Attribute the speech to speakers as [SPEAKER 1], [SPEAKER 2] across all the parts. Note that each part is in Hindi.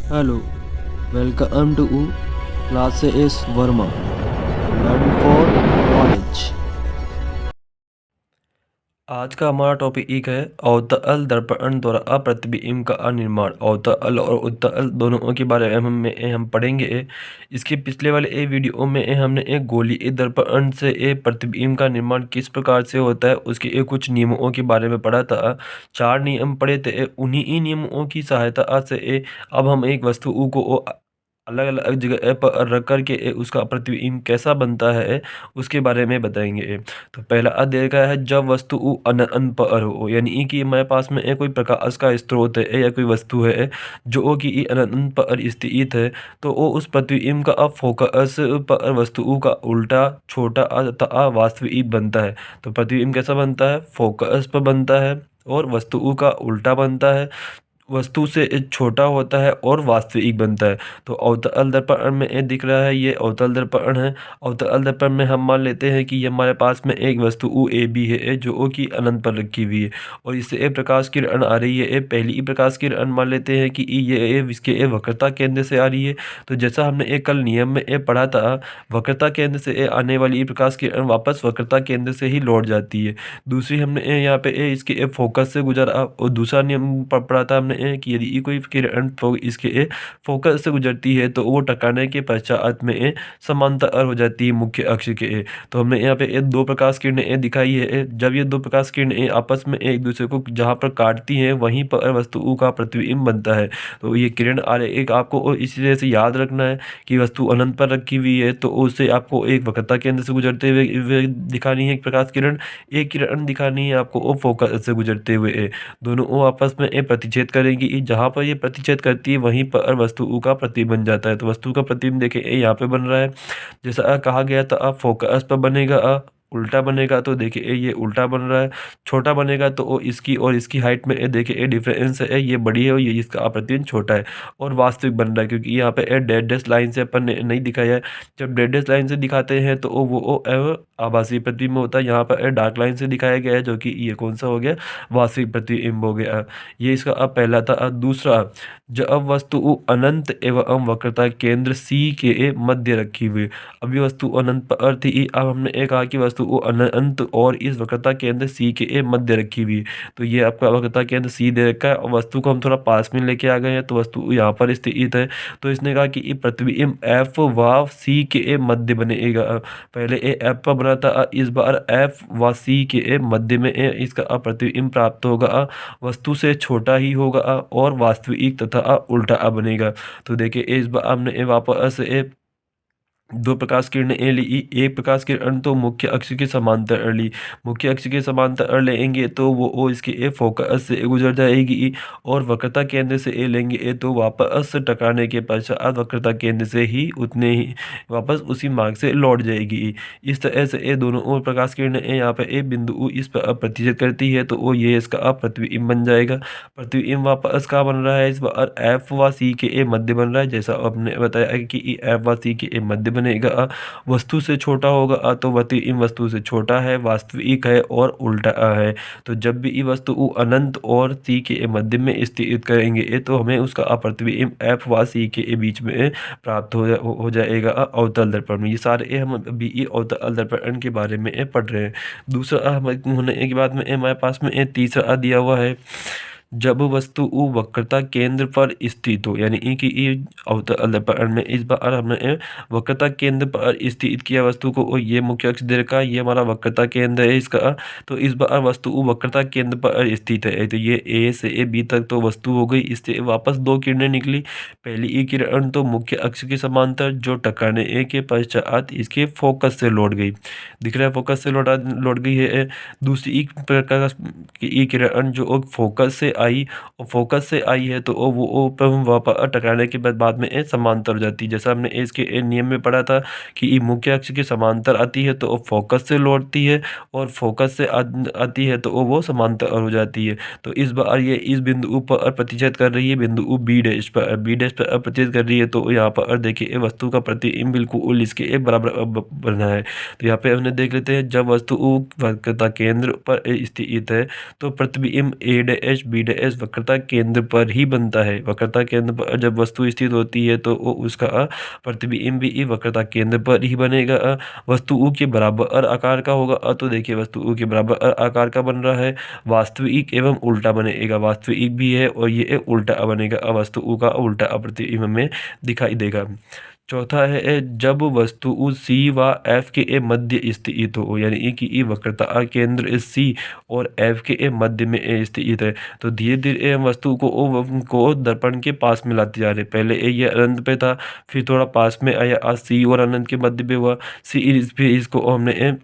[SPEAKER 1] Hello, welcome to Classes Verma. Learn for knowledge. आज का हमारा टॉपिक एक है अवतल दर्पण द्वारा अप्रतिबिंब का निर्माण। अवतल और उत्तल दोनों के बारे में हम पढ़ेंगे। इसके पिछले वाले वीडियो में हमने एक गोलीय दर्पण से प्रतिबिंब का निर्माण किस प्रकार से होता है उसके कुछ नियमों के बारे में पढ़ा था। 4 नियम पढ़े थे। उन्हीं नियमों की सहायता से अब हम एक वस्तु को अलग अलग जगह पर रख कर के उसका प्रतिबिंब कैसा बनता है उसके बारे में बताएंगे। तो पहला अध्याय का है जब वस्तु अनंत पर हो, यानी कि हमारे पास में कोई प्रकाश का स्रोत है या कोई वस्तु है जो कि अनंत पर स्थित है, तो वो उस प्रतिबिंब का फोकस पर वस्तु का उल्टा छोटा तथा वास्तविक बनता है। तो प्रतिबिंब कैसा बनता है? फोकस पर बनता है और वस्तु का उल्टा बनता है, वस्तु से छोटा होता है और वास्तविक बनता है। तो अवतल दर्पण में ये दिख रहा है, ये अवतल दर्पण है। अवतल दर्पण में हम मान लेते हैं कि ये हमारे पास में एक वस्तु ए बी है जो कि अनंत पर रखी हुई है और इससे एक प्रकाश किरण आ रही है। पहली प्रकाश किरण मान लेते हैं कि ये इसके वक्रता केंद्र से आ रही है। तो जैसा हमने एक कल नियम में पढ़ा था, वक्रता केंद्र से आने वाली प्रकाश किरण वापस वक्रता केंद्र से ही लौट जाती है। दूसरी हमने यहाँ पे इसके फोकस से गुजरा और दूसरा नियम पढ़ा था हमने कि यदि कोई किरण इसके फोकस से गुजरती है तो वो टकराने के पश्चात में समांतर हो जाती है मुख्य अक्ष के। तो हमने यहाँ पे दो प्रकाश किरणें दिखाई है। जब ये दो प्रकाश किरणें आपस में एक दूसरे को जहाँ पर काटती हैं वहीं पर वस्तु का प्रतिबिंब बनता है। तो ये किरण आ रही, एक आपको इसी तरह से याद रखना है कि वस्तु अनंत पर रखी हुई है तो उससे आपको एक वक्रता केंद्र से गुजरते हुए दिखानी है एक प्रकाश किरण, एक किरण दिखानी है आपको वो फोकस से गुजरते हुए। दोनों वो आपस में प्रतिच्छेद करेंगी। जहाँ पर ये प्रतिच्छेद करती है वहीं पर वस्तु का प्रतिबिंब बन जाता है। तो वस्तु का प्रतिबिंब देखें यहाँ पे बन रहा है, जैसा कहा गया था फोकस पर बनेगा, उल्टा बनेगा तो देखिए ये उल्टा बन रहा है। छोटा बनेगा तो वो इसकी और इसकी हाइट में देखिए डिफरेंस है, ये बड़ी है और ये इसका प्रतिबिंब छोटा है। और वास्तविक बन रहा है क्योंकि यहाँ पे डेड डैश लाइन से अपन ने नहीं दिखाया है। जब डेड डैश लाइन से दिखाते हैं तो वो आभासी प्रतिबिंब होता है। यहाँ पर डार्क लाइन से दिखाया गया है जो कि ये कौन सा हो गया? वास्तविक प्रतिबिंब हो गया। ये इसका अब पहला था। दूसरा, जब वस्तु अनंत एवं वक्रता केंद्र सी के मध्य रखी हुई। अब ये वस्तु अनंत पर थी, अब हमने कहा कि वस्तु अनंत और इस वक्रता केंद्र सी के मध्य रखी हुई। तो ये आपका वक्रता केंद्र सी दे रखा है और वस्तु को हम थोड़ा पास में लेके आ गए हैं तो वस्तु यहाँ पर स्थित है। तो इसने कहा कि प्रतिबिंब एफ व सी के मध्य बनेगा। पहले एफ पर बना था, इस बार एफ व सी के मध्य में इसका प्रतिबिंब प्राप्त होगा, वस्तु से छोटा ही होगा और वास्तविक तथा उल्टा बनेगा। तो देखिए इस बार हमने वापस दो प्रकाश किरणें ली। एक प्रकाश किरण तो मुख्य अक्ष के समांतर ली, मुख्य अक्ष के समांतर लेंगे तो वो इसके फोकस से गुजर जाएगी और वक्रता केंद्र से लेंगे तो वापस टकराने के पश्चात वक्रता केंद्र से ही उतने ही वापस उसी मार्ग से लौट जाएगी। इस तरह से ये दोनों और प्रकाश किरणें यहाँ पे एक बिंदु इस पर प्रतिच्छेद करती है तो वो ये इसका प्रतिबिंब बन जाएगा। प्रतिबिंब वापस कहाँ बन रहा है? इस बार एफ व सी के मध्य बन रहा है, जैसा आपने बताया कि एफ व सी के मध्य बनेगा, वस्तु से छोटा होगा तो प्रतिबिंब वस्तु से छोटा है, वास्तविक है और उल्टा है। तो जब भी ये वस्तु अनंत और सी के मध्य में स्थित करेंगे तो हमें उसका प्रतिबिंब एफ व सी के बीच में प्राप्त हो जाएगा अवतल दर्पण में। ये सारे हम अभी ये अवतल दर्पण के बारे में पढ़ रहे हैं। दूसरा हम होने के बाद में हमारे पास में तीसरा दिया हुआ है, जब वस्तु वक्रता केंद्र पर स्थित हो, यानी कि ये अवतल दर्पण में इस बार हमने वक्रता केंद्र पर स्थित किया वस्तु को और ये मुख्य अक्ष दे रखा है, ये हमारा वक्रता केंद्र है इसका। तो इस बार वस्तु वक्रता केंद्र पर स्थित है। तो ये ए से ए बी तक तो वस्तु हो गई, इससे वापस दो किरणें निकली। पहली एक किरण तो मुख्य अक्ष के समांतर जो टकराने के पश्चात इसके फोकस से लौट गई, दिख रहा है फोकस से लौट गई है। दूसरी एक प्रकार की किरण जो फोकस से आई और फोकस से आई है तो वो वापस टकराने के बाद में समांतर हो जाती है। जैसा हमने इसके नियम में पढ़ा था कि ये मुख्य अक्ष के समांतर आती है तो वो फोकस से लौटती है और फोकस से आती है तो वो समांतर हो जाती है। तो इस बार ये इस बिंदु पर प्रतिच्छेद कर रही है, बिंदु बी डैश पर प्रतिच्छेद कर रही है। तो यहाँ पर देखिए वस्तु का प्रतिबिंब बिल्कुल इसके बराबर बना है। तो यहाँ पे हमने देख लेते हैं, जब वस्तु वक्रता केंद्र पर स्थित है तो प्रतिबिंब ए डैश बी स्थिर है इस वक्रता केंद्र पर ही बनता है। वक्रता केंद्र पर जब वस्तु स्थित होती है तो वो उसका प्रतिबिंब भी वक्रता केंद्र पर ही बनेगा। वस्तु U के बराबर आकार का होगा। तो देखिए वस्तु U के बराबर आकार का बन रहा है, वास्तविक एवं उल्टा बनेगा, वास्तविक भी है और ये उल्टा बनेगा। वस्तु U का उल्टा प्रतिबिंब में दिखाई देगा। चौथा है जब वस्तु C व F के मध्य स्थित हो, यानी कि ई वक्रता केंद्र C और F के मध्य में स्थित है। तो धीरे धीरे वस्तु को दर्पण के पास में लाते जा रहे हैं। पहले ये अनंत पे था, फिर थोड़ा पास में आया, आज C और अनंत के मध्य में हुआ। इस पे इसको हमने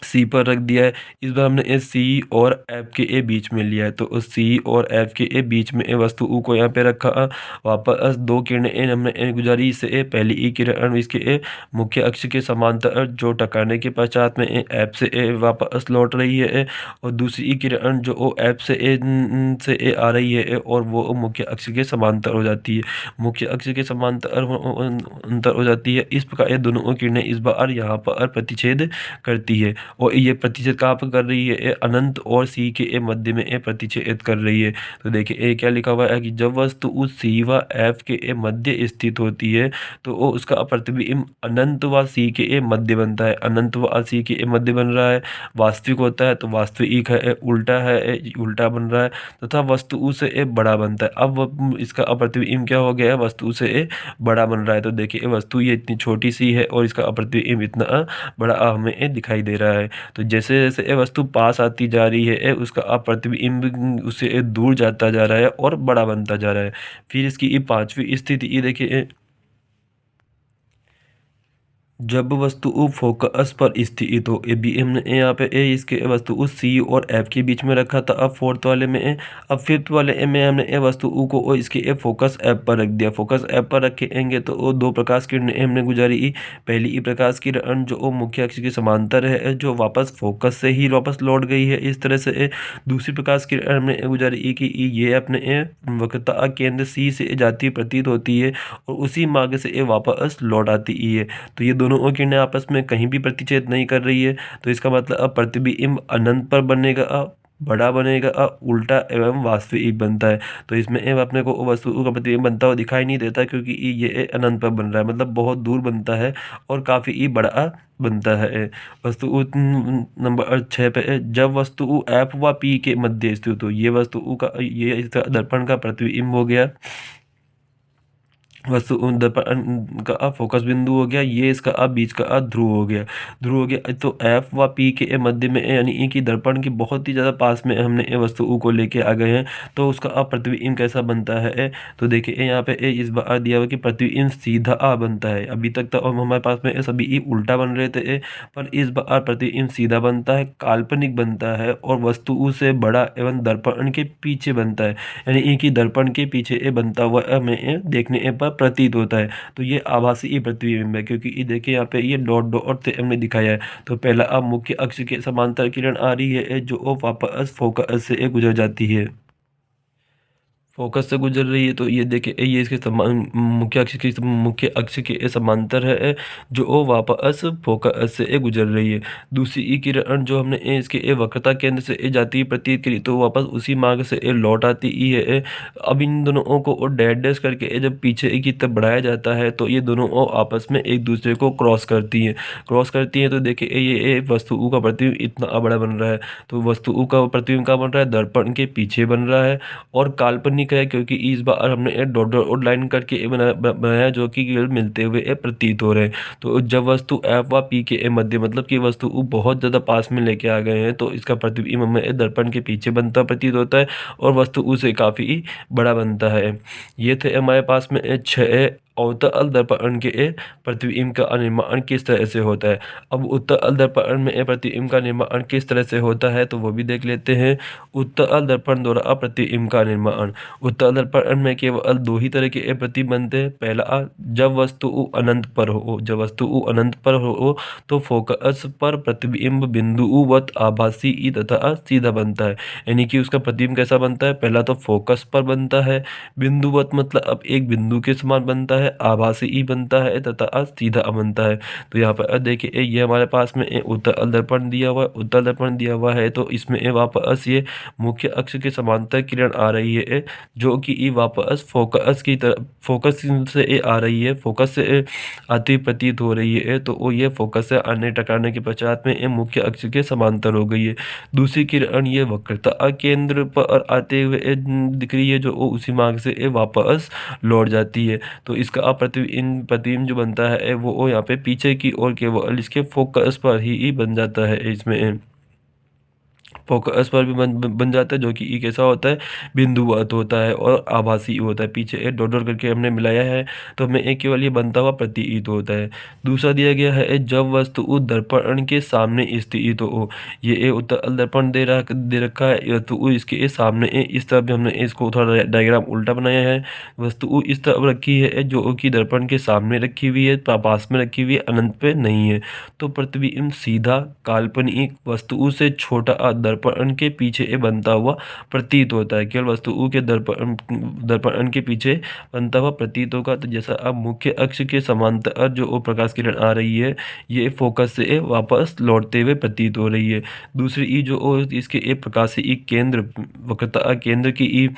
[SPEAKER 1] सी पर रख दिया है। इस बार हमने सी और एफ के बीच में लिया है, तो सी और एफ के बीच में वस्तु U को यहाँ पे रखा। वापस दो किरणें हमने गुजारी से पहली ई किरण इसके मुख्य अक्ष के समांतर जो टकराने के पश्चात में एफ से वापस लौट रही है, और दूसरी ई किरण जो एफ से आ रही है और वो मुख्य अक्ष के समांतर हो जाती है, मुख्य अक्ष के समांतर अंतर हो जाती है। इस प्रकार ये दोनों किरणें इस बार यहाँ पर प्रतिच्छेद करती है, और ये प्रतिच्छेद कहाँ पर कर रही है, अनंत और सी के मध्य में प्रतिच्छेद कर रही है। तो देखिए क्या लिखा हुआ है कि जब वस्तु उस सी व एफ के मध्य स्थित होती है तो वो उसका प्रतिबिंब अनंत व सी के मध्य बनता है। अनंत व सी के मध्य बन रहा है, वास्तविक होता है तो वास्तविक है, उल्टा है उल्टा बन रहा है, तथा वस्तु से बड़ा बनता है। अब इसका प्रतिबिंब क्या हो गया, वस्तु से बड़ा बन रहा है। तो देखिए वस्तु ये इतनी छोटी सी है और इसका प्रतिबिंब इतना बड़ा हमें दिखाई दे रहा है। तो जैसे जैसे ये वस्तु पास आती जा रही है उसका प्रतिबिंब उससे दूर जाता जा रहा है और बड़ा बनता जा रहा है। फिर इसकी ये पांचवी स्थिति ये देखिए, जब वस्तु U फोकस पर स्थित हो। ए बी हमने यहाँ पे इसके वस्तु उस सी और एफ के बीच में रखा था। अब फोर्थ वाले में अब फिफ्थ वाले में हमने वस्तु U को इसके फोकस एफ पर रख दिया। फोकस एफ पर रखेंगे तो वो दो प्रकाश किरणें हमने गुजारी। पहली ई प्रकाश किरण जो मुख्य अक्ष के समांतर है, जो वापस फोकस से ही वापस लौट गई है इस तरह से। दूसरी प्रकाश किरण हमने गुजारी कि ये अपने वक्रता केंद्र सी से जाती प्रतीत होती है और उसी मार्ग से वापस लौट आती है। तो ये दोनों किरणें आपस में कहीं भी प्रतिच्छेद नहीं कर रही है, तो इसका मतलब अब प्रतिबिंब अनंत पर बनेगा, बड़ा बनेगा, उल्टा एवं वास्तविक बनता है। तो इसमें अपने को वस्तु का प्रतिबिंब बनता हुआ दिखाई नहीं देता, क्योंकि ये अनंत पर बन रहा है, मतलब बहुत दूर बनता है और काफ़ी बड़ा बनता है। वस्तु नंबर 6 पे, जब वस्तु एफ व पी के मध्य स्थित हो। ये वस्तु का ये इसका दर्पण का प्रतिबिंब हो गया, वस्तु दर्पण का फोकस बिंदु हो गया, ये इसका बीच का ध्रुव हो गया, ध्रुव हो गया। तो एफ व पी के मध्य में यानी कि दर्पण के बहुत ही ज़्यादा पास में हमने वस्तु U को लेके आ गए हैं, तो उसका प्रतिबिंब कैसा बनता है। तो देखिए यहाँ पे इस बार दिया हुआ कि प्रतिबिंब सीधा बनता है। अभी तक तो हमारे पास में सभी उल्टा बन रहे थे, पर इस बार प्रतिबिंब सीधा बनता है, काल्पनिक बनता है और वस्तु U से बड़ा एवं दर्पण के पीछे बनता है, यानी कि दर्पण के पीछे बनता हुआ हमें देखने पर प्रतीत होता है। तो ये आभासी प्रतिबिंब है, क्योंकि ये देखिए यहाँ पे ये डॉट डॉट से हमने दिखाया है। तो पहला अब मुख्य अक्ष के समांतर किरण आ रही है जो वापस फोकस से गुजर जाती है, फोकस से गुजर रही है। तो ये देखिए ये इसके मुख्य अक्ष के समांतर है जो वापस फोकस से गुजर रही है। दूसरी ई किरण जो हमने इसके वक्रता केंद्र से जाती प्रतीत करी, तो वापस उसी मार्ग से लौट आती ही है। अब इन दोनों को डैश डैश करके जब पीछे की तरफ बढ़ाया जाता है तो ये दोनों आपस में एक दूसरे को क्रॉस करती हैं, तो देखिए ये वस्तु U का प्रतिबिंब इतना बड़ा बन रहा है। तो वस्तु U का प्रतिबिंब का बन रहा है, दर्पण के पीछे बन रहा है और काल्पनिक है, क्योंकि इस बार हमने एक डॉट डॉट लाइन करके बनाया जो कि केवल मिलते हुए प्रतीत हो रहे हैं। तो जब वस्तु एफ व पी के मध्य, मतलब कि वस्तु U बहुत ज़्यादा पास में लेके आ गए हैं, तो इसका प्रतिबिंब हमें दर्पण के पीछे बनता प्रतीत होता है और वस्तु U से काफ़ी बड़ा बनता है। ये थे हमारे पास में 6 अवतल दर्पण के प्रतिबिंब का निर्माण किस तरह से होता है। अब उत्तल दर्पण में प्रतिबिंब का निर्माण किस तरह से होता है तो वो भी देख लेते हैं। उत्तल दर्पण द्वारा प्रतिबिंब का निर्माण। उत्तल दर्पण में केवल दो ही तरह के प्रतिबिंब बनते हैं। पहला, जब वस्तु U अनंत पर हो, जब वस्तु U अनंत पर हो तो फोकस पर प्रतिबिंब बिंदुवत आभासी तथा सीधा बनता है, यानी कि उसका प्रतिबिंब कैसा बनता है। पहला तो फोकस पर बनता है, बिंदुवत मतलब अब एक बिंदु के समान बनता है, है, आभासी ई बनता है तथा सीधा बनता है। तो यहाँ पर देखिए ये हमारे पास में उत्तल दर्पण दिया हुआ है, उत्तल दर्पण दिया हुआ है तो इसमें वापस ये मुख्य अक्ष के समांतर किरण आ रही है, जो कि ये वापस फोकस की तरफ, फोकस से आ रही है, फोकस से आती प्रतीत हो रही है। तो वो ये फोकस से आने टकराने के पश्चात में ये मुख्य अक्ष के समांतर हो गई है। दूसरी किरण ये वक्रता केंद्र पर आते हुए दिख रही है, जो वो उसी मार्ग से वापस लौट जाती है। तो इसका प्रतिबिंब जो बनता है वो यहाँ पे पीछे की ओर केवल इसके फोकस पर ही बन जाता है। इसमें फोकस पर भी बन जाता है, जो कि ये कैसा होता है, बिंदुवत होता है और आभासी होता है। पीछे एक डॉट डॉट करके हमने मिलाया है तो हमें एक केवल ये बनता हुआ प्रतीत होता है। दूसरा दिया गया है जब वस्तु दर्पण के सामने स्थित हो, ये उत्तल दर्पण दे रखा है तो इसके सामने इस तरफ भी हमने इसको थोड़ा डायग्राम उल्टा बनाया है। वस्तु इस तरफ रखी है जो कि दर्पण के सामने रखी हुई है, पास में रखी हुई है, अनंत पे नहीं है। तो प्रतिबिंब सीधा काल्पनिक वस्तु से छोटा दर्पण के पीछे बनता हुआ प्रतीत होता है। केवल वस्तु के दर्पण के पीछे बनता हुआ प्रतीत होगा। तो जैसा अब मुख्य अक्ष के समांतर जो वो प्रकाश किरण आ रही है, ये फोकस से वापस लौटते हुए प्रतीत हो रही है। दूसरी ई जो इसके प्रकाश से केंद्र, वक्रता केंद्र की ई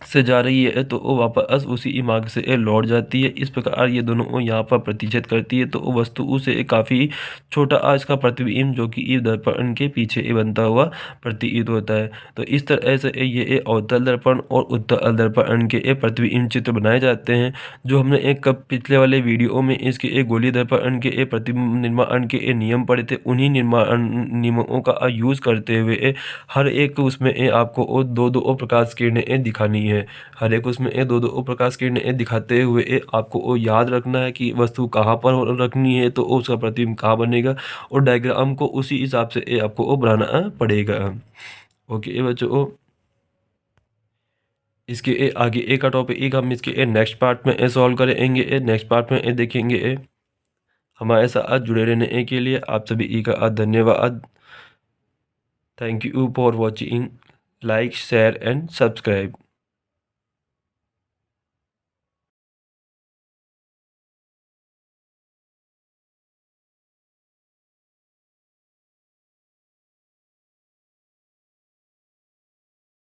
[SPEAKER 1] से जा रही है तो वो वापस उसी मार्ग से लौट जाती है। इस प्रकार ये दोनों यहाँ पर प्रतिच्छेद करती है तो वस्तु से काफ़ी छोटा इसका प्रतिबिंब जो कि दर्पण के पीछे बनता हुआ प्रतीत होता है। तो इस तरह से ये अवतल दर्पण और उत्तल दर्पण के प्रतिबिंब चित्र बनाए जाते हैं। जो हमने एक पिछले वाले वीडियो में इसके गोलीय दर्पण के प्रतिबिंब निर्माण के नियम पढ़े थे, उन्हीं नियमों का यूज़ करते हुए हर एक उसमें आपको दो दो प्रकाश किरणें दिखानी है। हर एक उसमें दो दो प्रकाश किरणें दिखाते हुए आपको याद रखना है कि वस्तु कहाँ पर रखनी है तो उसका प्रतिबिंब कहाँ बनेगा, और डायग्राम को उसी हिसाब से आपको बनाना पड़ेगा। ओके बच्चों, इसके आगे एक का टॉपिक हम इसके नेक्स्ट पार्ट में सॉल्व करेंगे। नेक्स्ट पार्ट में देखेंगे। हमारे साथ जुड़े रहने के लिए आप सभी का धन्यवाद। Thank you for watching. Like, share and subscribe.